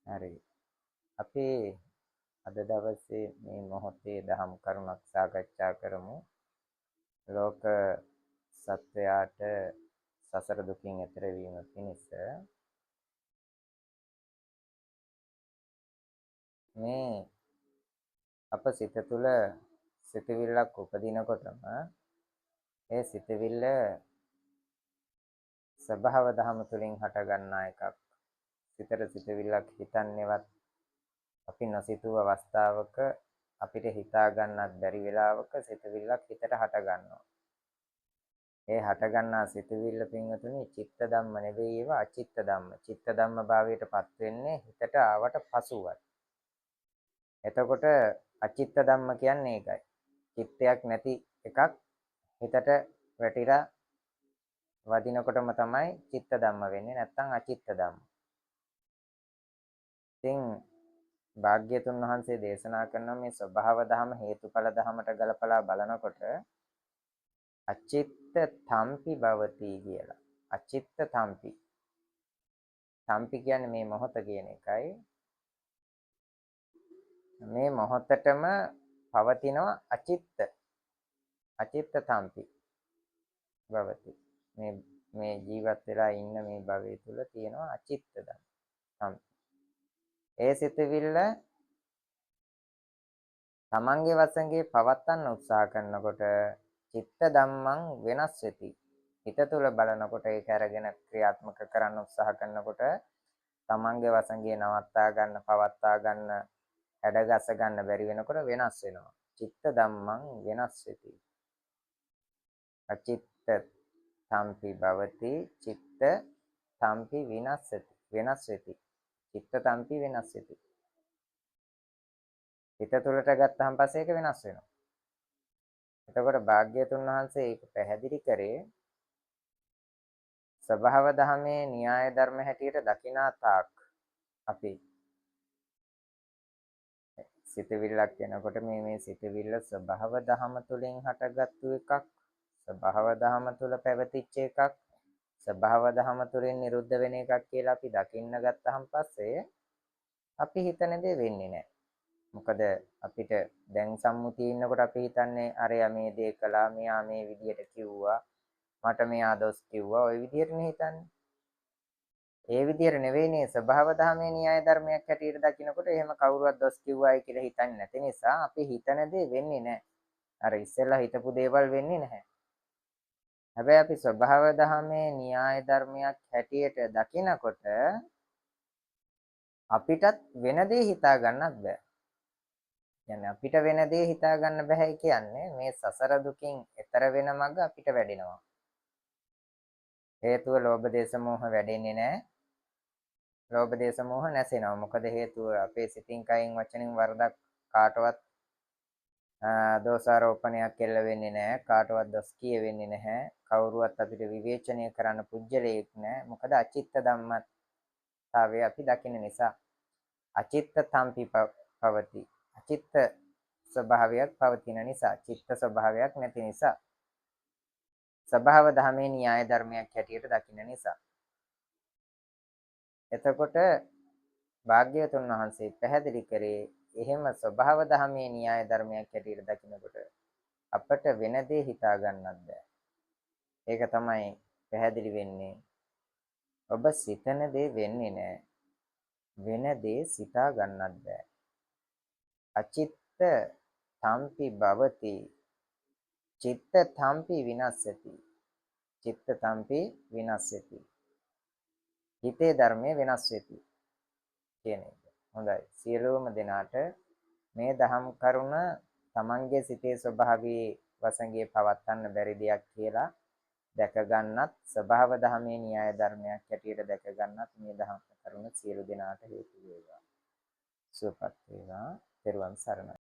හරි. අපි අද දවසේ මේ මොහොතේ දහම් කරුණක් සාකච්ඡා කරමු. ලෝක සත්වයාට සසර දුකින් එතර වීම පිණිස මේ අප සිත තුළ සිතවිල්ලක් උපදිනකොටම ඒ සිතවිල්ල ස්වභාව දහම තුළින් හටගන්නා එකක්. සිතට සිතවිල්ලක් හිතන්නේවත් අපි නොසිතූ අවස්ථාවක අපිට හිතා ගන්නත් බැරි වෙලාවක සිතවිල්ලක් හිතට හට ගන්නවා. ඒ හටගන්නා සිතුවිල්ල පින්වතුනි චිත්ත ධම්ම නෙවෙයි ඒවා අචිත්ත ධම්ම. චිත්ත ධම්ම භාවයටපත් වෙන්නේ හිතට ආවට පසුවයි. එතකොට අචිත්ත ධම්ම කියන්නේ ඒකයි. චිත්තයක් නැති එකක් හිතට වැටිලා වදිනකොටම තමයි චිත්ත ධම්ම වෙන්නේ, නැත්නම් අචිත්ත ධම්ම. ඉතින් භාග්‍යතුන් වහන්සේ දේශනා කරන මේ ස්වභාව ධම හේතුඵල ධමයට ගලපලා බලනකොට අචිත්ත තම්පි භවති කියලා. අචිත්ත තම්පි. තම්පි කියන්නේ මේ මොහොත කියන එකයි. මේ මොහොතටම පවතිනවා අචිත්ත. අචිත්ත තම්පි භවති. මේ ජීවත් වෙලා ඉන්න මේ භවය තුල තියෙනවා අචිත්ත තම්පි. ඒ සිතවිල්ල තමන්ගේ වශයෙන් පවත්වන්න උත්සාහ කරනකොට චිත්ත ධම්මං වෙනස් වෙති. හිත තුළ බලනකොට ඒක අරගෙන ක්‍රියාත්මක කරන්න උත්සාහ කරනකොට තමන්ගේ වශයෙන් නවත්තා ගන්න, පවත්වා ගන්න, හැඩගස්ස ගන්න බැරි වෙනකොට වෙනස් වෙනවා. චිත්ත ධම්මං වෙනස් වෙති. අචිත්ත තම්පි භවති චිත්ත තම්පි විනස්සති. වෙනස් වෙති. චිත්ත තම්පි වෙනස් වෙති. හිත තුළට ගත්තාන් පස්සේ ඒක වෙනස් වෙනවා. එතකොට භාග්‍යතුන් වහන්සේ ඒක පැහැදිලි කරේ ස්වභාව ධමයේ න්‍යාය ධර්ම හැටියට දකිනා තාක් අපි සිතවිල්ලක් එනකොට මේ සිතවිල්ල ස්වභාව ධම තුළින් හටගත්තු එකක්, ස්වභාව ධම තුළ පැවතිච්ච එකක්, ස්වභාව ධම තුළින් නිරුද්ධ වෙන එකක් කියලා අපි දකින්න ගත්තහන් පස්සේ අපි හිතන දේ වෙන්නේ නැහැ. මොකද අපිට දැන් සම්මුතියේ ඉන්නකොට අපි හිතන්නේ අරයා මේ දේ කළා, මෙයා මේ විදියට කිව්වා, මට මෙයා දොස් කිව්වා, ওই විදියටනේ හිතන්නේ. ඒ විදියට නෙවෙයිනේ ස්වභාව ධර්මයේ න්‍යාය ධර්මයක් හැටියට දකිනකොට එහෙම කවුරුවත් දොස් කිව්වායි කියලා හිතන්නේ නැති නිසා අපි හිතන දේ වෙන්නේ නැහැ. අර ඉස්සෙල්ලා හිතපු දේවල් වෙන්නේ නැහැ. හැබැයි අපි ස්වභාව ධර්මයේ න්‍යාය ධර්මයක් හැටියට දකිනකොට අපිටත් වෙන දේ හිතා ගන්නත් බෑ. කියන්නේ අපිට වෙන දේ හිතා ගන්න බෑ කියන්නේ මේ සසර දුකින් එතර වෙන මඟ අපිට වැඩෙනවා. හේතුව ලෝභ දේශ මොහ වැඩෙන්නේ නැහැ. ලෝභ දේශ මොහ නැසෙනවා. මොකද හේතුව අපේ සිතින් කයින් වචනෙන් වරදක් කාටවත් දෝෂාරෝපණයක් කෙල්ල වෙන්නේ නැහැ. කාටවත් දොස් කියවෙන්නේ නැහැ. කවුරුවත් අපිට විවේචනය කරන්න පුජ්‍යලයක් නැහැ. මොකද අචිත්ත ධම්මතාවය අපි දකින්න නිසා. අචිත්ත තම්පි පවති. අචිත්ත ස්වභාවයක් පවතින නිසා, චිත්ත ස්වභාවයක් නැති නිසා. ස්වභාව ධමයේ න්‍යාය ධර්මයක් හැටියට දකින්න නිසා. එතකොට භාග්‍යවතුන් වහන්සේ පැහැදිලි කරේ එහෙම ස්වභාව ධමයේ න්‍යාය ධර්මයක් හැටියට දකිනකොට අපට වෙන දේ හිතා ගන්නත් බෑ. ඒක තමයි පැහැදිලි වෙන්නේ. ඔබ සිතන දේ වෙන්නේ නැහැ. වෙන දේ සිතා ගන්නත් බෑ. අචිත්ත තම්පි භවති චිත්ත තම්පි විනස්සති. චිත්ත තම්පි විනස්සති. හිතේ ධර්මයේ වෙනස් වෙති කියන එක. හොඳයි. සියලුම දෙනාට මේ දහම් කරුණ තමන්ගේ සිතේ ස්වභාවයේ වසඟේ පවත්වන්න බැරි දෙයක් කියලා දැක ගන්නත් ස්වභාව ධමයේ න්‍යාය ධර්මයක් හැටියට දැක ගන්නත් මේ දහම් කරුණ සියලු දෙනාට හේතු වේවා. සුවපත් වේවා. ත්වන් සරණයි.